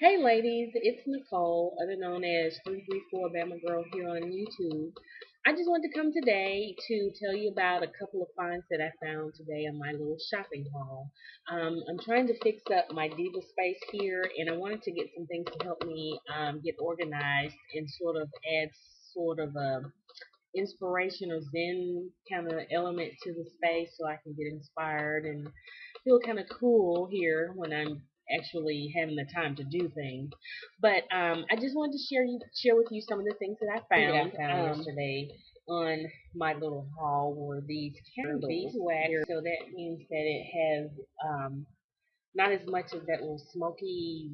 Hey ladies, it's Nicole, other known as 334 Bama Girl here on YouTube. I just wanted to come today to tell you about a couple of finds that I found today on my little shopping haul. I'm trying to fix up my Diva space here, and I wanted to get some things to help me get organized and sort of add sort of a inspiration or zen kind of element to the space so I can get inspired and feel kind of cool here when I'm actually having the time to do things. But I just wanted to share with you some of the things that I found yesterday on my little haul were these candles, beeswax. So that means that it has not as much of that little smoky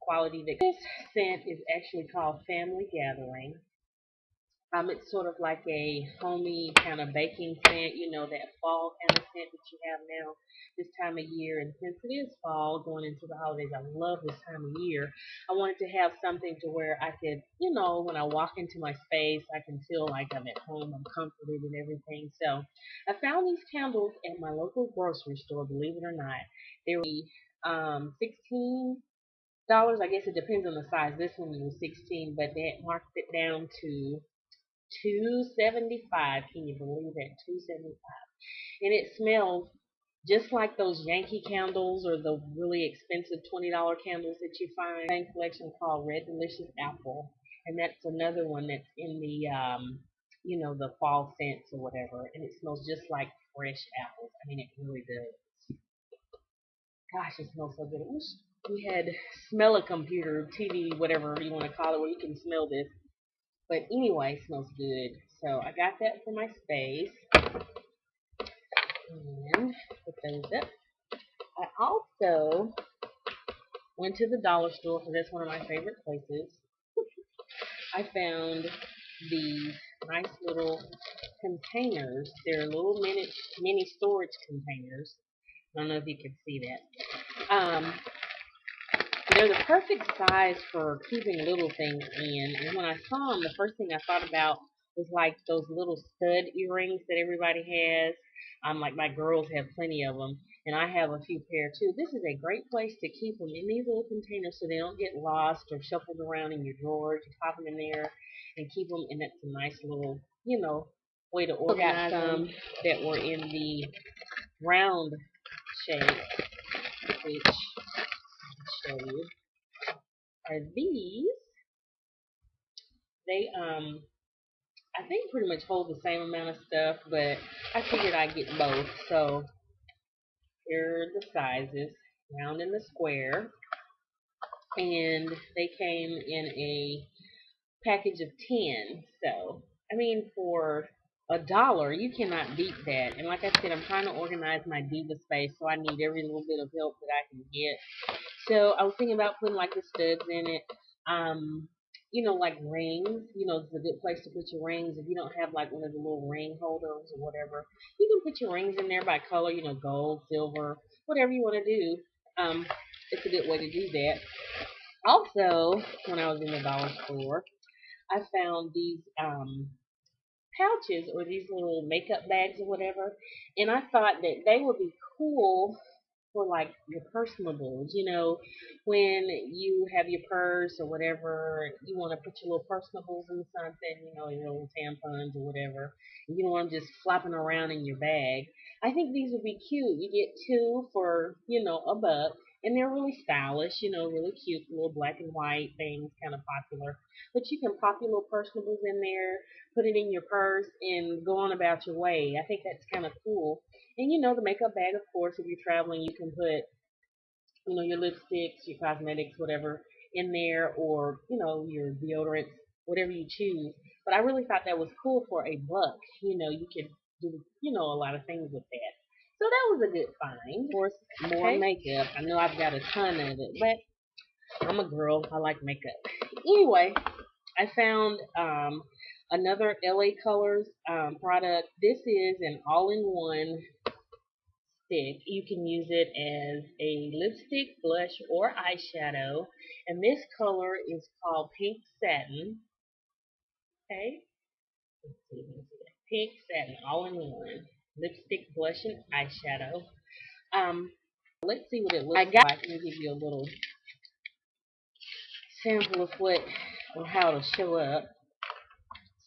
quality. That this scent is actually called Family Gathering. It's sort of like a homey kind of baking scent, that fall kind of scent that you have now this time of year. And since it is fall going into the holidays, I love this time of year. I wanted to have something to where I could, when I walk into my space, I can feel like I'm at home, I'm comforted and everything. So I found these candles at my local grocery store, believe it or not. They were $16. I guess it depends on the size. This one was 16, but they had marked it down to 275. Can you believe that? 275. And it smells just like those Yankee candles or the really expensive $20 candles that you find. Same collection called Red Delicious Apple, and that's another one that's in the the fall scents or whatever, and it smells just like fresh apples. I mean, it really does. Gosh, it smells so good. I wish we had smell a computer, TV, whatever you want to call it, where you can smell this. But anyway, it smells good. So I got that for my space. And put those up. I also went to the dollar store because that's one of my favorite places. I found these nice little containers. They're little mini storage containers. I don't know if you can see that. They're the perfect size for keeping little things in. And when I saw them, the first thing I thought about was like those little stud earrings that everybody has. Like my girls have plenty of them, and I have a few pair too. This is a great place to keep them in these little containers so they don't get lost or shuffled around in your drawers. You pop them in there and keep them, and that's a nice little, way to organize them. That were in the round shape, which I'll show you. Are these. They I think pretty much hold the same amount of stuff, but I figured I'd get both. So here are the sizes, round and the square, and they came in a package of 10. So I mean, for $1, you cannot beat that. And like I said, I'm trying to organize my Diva space, so I need every little bit of help that I can get. So I was thinking about putting like the studs in it. Like rings. It's a good place to put your rings. If you don't have like one of the little ring holders or whatever, you can put your rings in there by color. Gold, silver, whatever you want to do. It's a good way to do that. Also, when I was in the dollar store, I found these pouches or these little makeup bags or whatever, and I thought that they would be cool for like your personables, when you have your purse or whatever, you want to put your little personables in something, your little tampons or whatever, and you don't want them just flopping around in your bag. I think these would be cute. You get two for, $1, and they're really stylish, really cute, little black and white things, kind of popular. But you can pop your little personables in there, put it in your purse, and go on about your way. I think that's kind of cool. And the makeup bag, of course, if you're traveling, you can put, your lipsticks, your cosmetics, whatever, in there, or, your deodorants, whatever you choose. But I really thought that was cool for $1. You could do, a lot of things with that. So that was a good find. Of course, more makeup. I know I've got a ton of it, but I'm a girl. I like makeup. Anyway, I found another LA Colors product. This is an all-in-one stick. You can use it as a lipstick, blush, or eyeshadow. And this color is called Pink Satin. Okay, let's see. Pink Satin, all-in-one. Lipstick, blush, and eyeshadow. Um, let's see what it looks like. Let me give you a little sample of what or how it'll show up.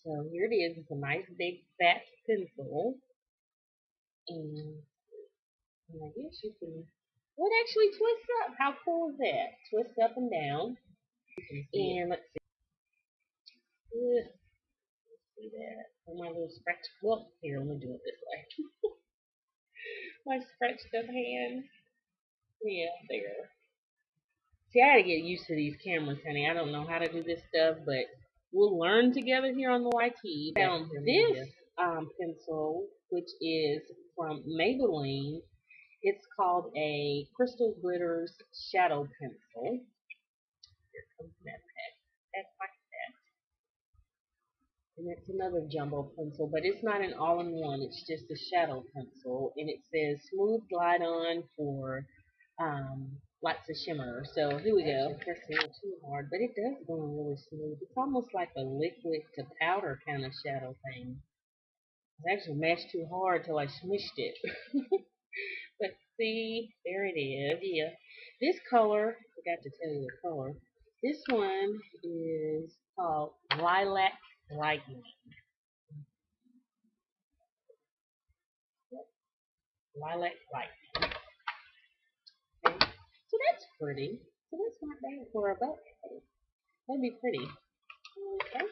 So here it is. It's a nice big fat pencil. And I guess you can, well, it actually twists up. How cool is that? Twists up and down. And let's see that. Oh, my little scratch. Well, here, let me do it this way. My scratched up hand. Yeah, there. See, I gotta get used to these cameras, honey. I don't know how to do this stuff, but we'll learn together here on the YT. Found this pencil, which is from Maybelline. It's called a Crystal Glitters Shadow Pencil. Here comes that pack. That's like that. And it's another jumbo pencil, but it's not an all-in-one. It's just a shadow pencil, and it says smooth glide on for lots of shimmer. So here we go. Press a little too hard, but it does go on really smooth. It's almost like a liquid to powder kind of shadow thing. It's actually mashed too hard till I smushed it. But see, there it is. Yeah. This color, I forgot to tell you the color. This one is called Lilac Lightning. Yep. Lilac Lightning. Okay. So that's pretty. So that's not bad for a buck. That'd be pretty. Okay.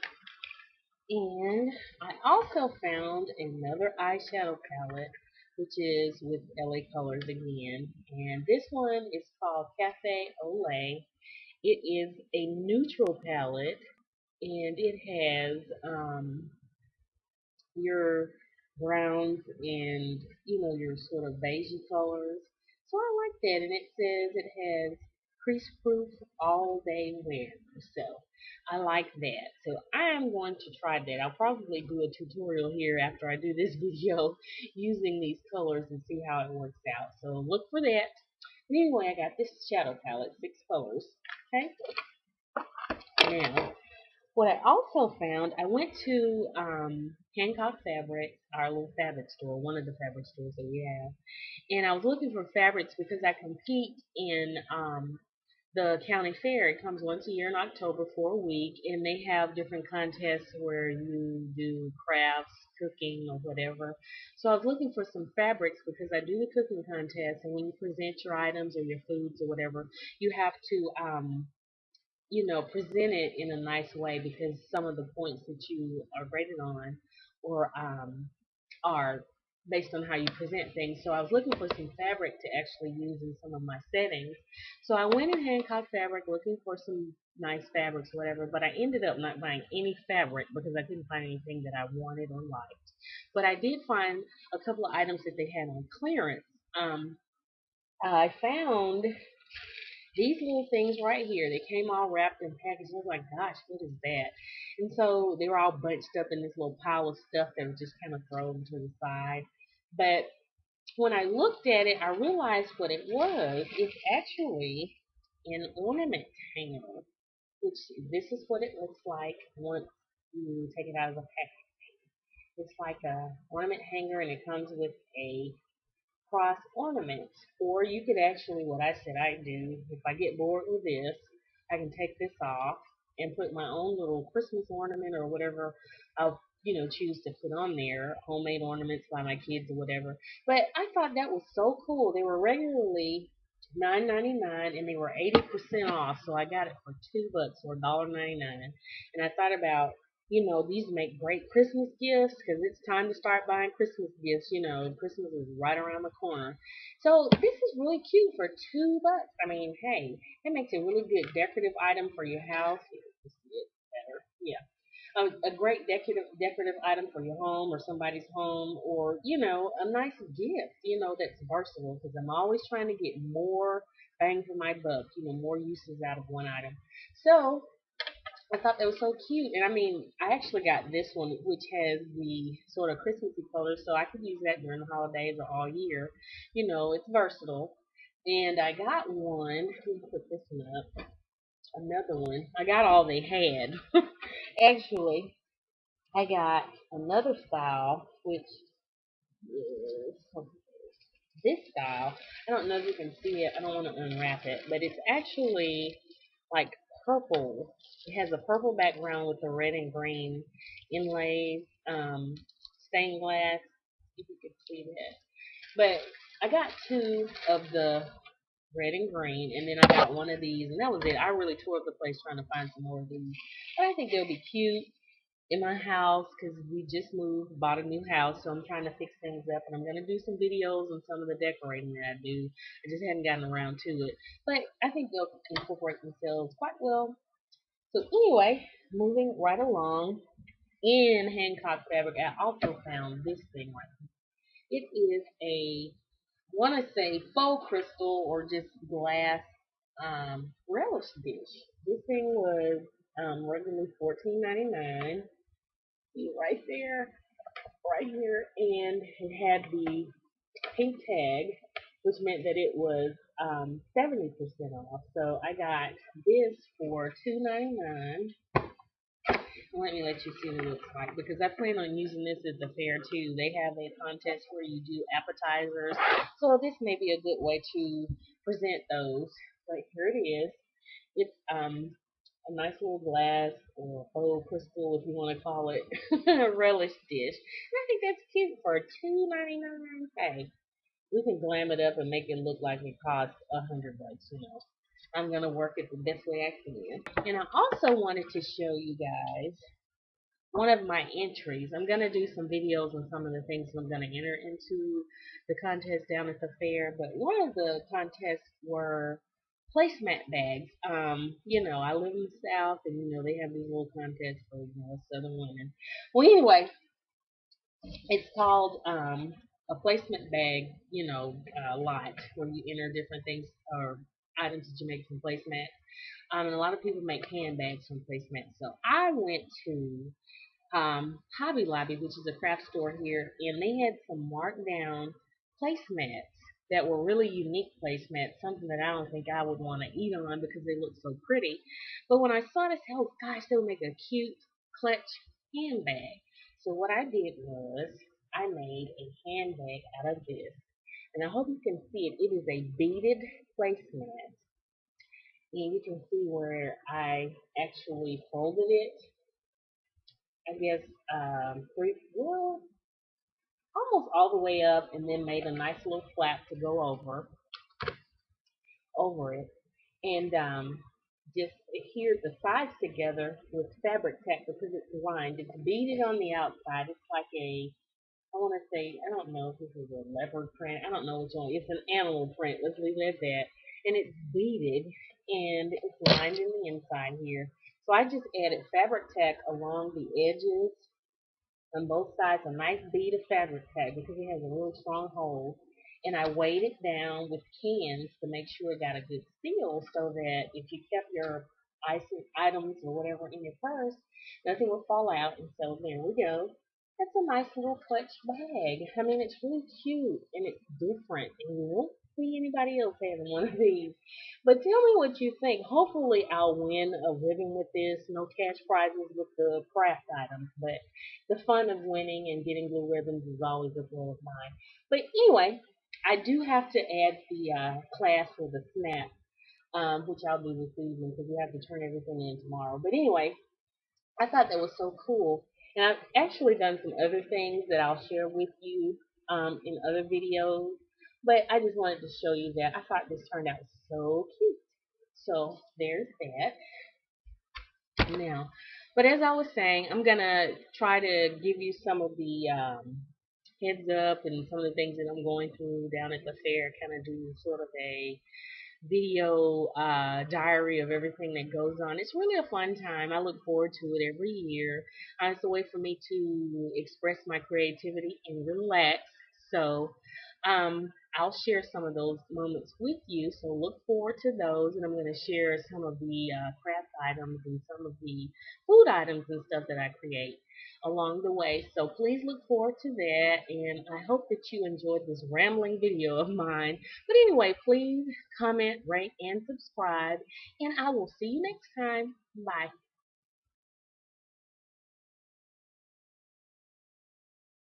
And I also found another eyeshadow palette, which is with LA Colors again. And this one is called Cafe Olay. It is a neutral palette, and it has your browns and your sort of beigey colors. So I like that, and it says it has crease proof all day wear. So I like that. So I am going to try that. I'll probably do a tutorial here after I do this video using these colors and see how it works out. So look for that. And anyway, I got this shadow palette, 6 colors. Okay. Now, what I also found, I went to Hancock Fabrics, our little fabric store, one of the fabric stores that we have, and I was looking for fabrics because I compete in the county fair. It comes once a year in October for a week, and they have different contests where you do crafts, cooking, or whatever. So I was looking for some fabrics because I do the cooking contest, and when you present your items or your foods or whatever, you have to present it in a nice way because some of the points that you are rated on or are based on how you present things. So I was looking for some fabric to actually use in some of my settings. So I went in Hancock Fabric looking for some nice fabrics, whatever, but I ended up not buying any fabric because I couldn't find anything that I wanted or liked. But I did find a couple of items that they had on clearance. I found these little things right here. They came all wrapped and packaged. I was like, gosh, what is that? And so they were all bunched up in this little pile of stuff that was just kind of thrown to the side. But when I looked at it, I realized what it was. It's actually an ornament hanger, which this is what it looks like once you take it out of the package. It's like a ornament hanger, and it comes with a cross ornaments. Or you could actually, what I said I do, if I get bored with this, I can take this off and put my own little Christmas ornament or whatever I'll, choose to put on there, homemade ornaments by my kids or whatever. But I thought that was so cool. They were regularly $9.99 and they were 80% off, so I got it for $2 or $1.99. And I thought about these make great Christmas gifts because it's time to start buying Christmas gifts. Christmas is right around the corner. So this is really cute for $2. I mean, hey, it makes a really good decorative item for your house. Let's see it better. Yeah. A great decorative item for your home or somebody's home, or a nice gift that's versatile, because I'm always trying to get more bang for my buck, more uses out of one item. So I thought that was so cute. And I mean, I actually got this one, which has the sort of Christmassy colors, so I could use that during the holidays or all year. It's versatile. And I got one. Let me put this one up. Another one. I got all they had. Actually, I got another style, which is this style. I don't know if you can see it. I don't want to unwrap it, but it's actually like purple. It has a purple background with the red and green inlays, stained glass. If you can see that. But I got two of the red and green, and then I got one of these, and that was it. I really tore up the place trying to find some more of these. But I think they'll be cute in my house because we just moved, bought a new house, so I'm trying to fix things up, and I'm gonna do some videos on some of the decorating that I do. I just haven't gotten around to it, but I think they'll incorporate themselves quite well. So anyway, moving right along in Hancock fabric, I also found this thing right here. It is a want to say faux crystal or just glass relish dish. This thing was regularly $14.99. See right there, right here, and it had the pink tag, which meant that it was 70% off. So I got this for $2.99. Let me let you see what it looks like because I plan on using this at the fair too. They have a contest where you do appetizers, so this may be a good way to present those. But here it is. It's a nice little glass or faux crystal, if you want to call it, relish dish. And I think that's cute for $2.99. Hey, we can glam it up and make it look like it costs $100. I'm gonna work it the best way I can. And I also wanted to show you guys one of my entries. I'm going to do some videos on some of the things I'm going to enter into the contest down at the fair, but one of the contests were placemat bags. I live in the South, and they have these little contests for Southern women. Well, anyway, it's called a placement bag, lot where you enter different things or items that you make from placemats. And a lot of people make handbags from placemats. So I went to Hobby Lobby, which is a craft store here, and they had some marked down placemats that were really unique placemats, something that I don't think I would want to eat on because they look so pretty. But when I saw this, oh gosh, they would make a cute clutch handbag. So what I did was I made a handbag out of this. And I hope you can see it. It is a beaded placemat. And you can see where I actually folded it, I guess, almost all the way up, and then made a nice little flap to go over it, and just adhered the sides together with fabric tack because it's lined. It's beaded on the outside. It's like I want to say, I don't know if this is a leopard print. I don't know which one. It's an animal print. Let's leave it at that. And it's beaded, and it's lined in the inside here. So I just added fabric tack along the edges on both sides, a nice bead of fabric tack because it has a really strong hold. And I weighed it down with cans to make sure it got a good seal so that if you kept your items or whatever in your purse, nothing would fall out. And so there we go. That's a nice little clutch bag. I mean, it's really cute and it's different. And you won't see anybody else having one of these. But tell me what you think. Hopefully, I'll win a ribbon with this. No cash prizes with the craft items, but the fun of winning and getting blue ribbons is always a goal of mine. But anyway, I do have to add the class for the snap, which I'll do this evening because we have to turn everything in tomorrow. But anyway, I thought that was so cool. And I've actually done some other things that I'll share with you in other videos. But I just wanted to show you that. I thought this turned out so cute. So there's that now. But as I was saying, I'm gonna try to give you some of the heads up and some of the things that I'm going through down at the fair. Kind of do sort of a video diary of everything that goes on. It's really a fun time. I look forward to it every year. It's a way for me to express my creativity and relax. So I'll share some of those moments with you. So look forward to those, and I'm going to share some of the craft items and some of the food items and stuff that I create along the way. So please look forward to that, and I hope that you enjoyed this rambling video of mine. But anyway, please comment, rate, and subscribe, and I will see you next time. Bye.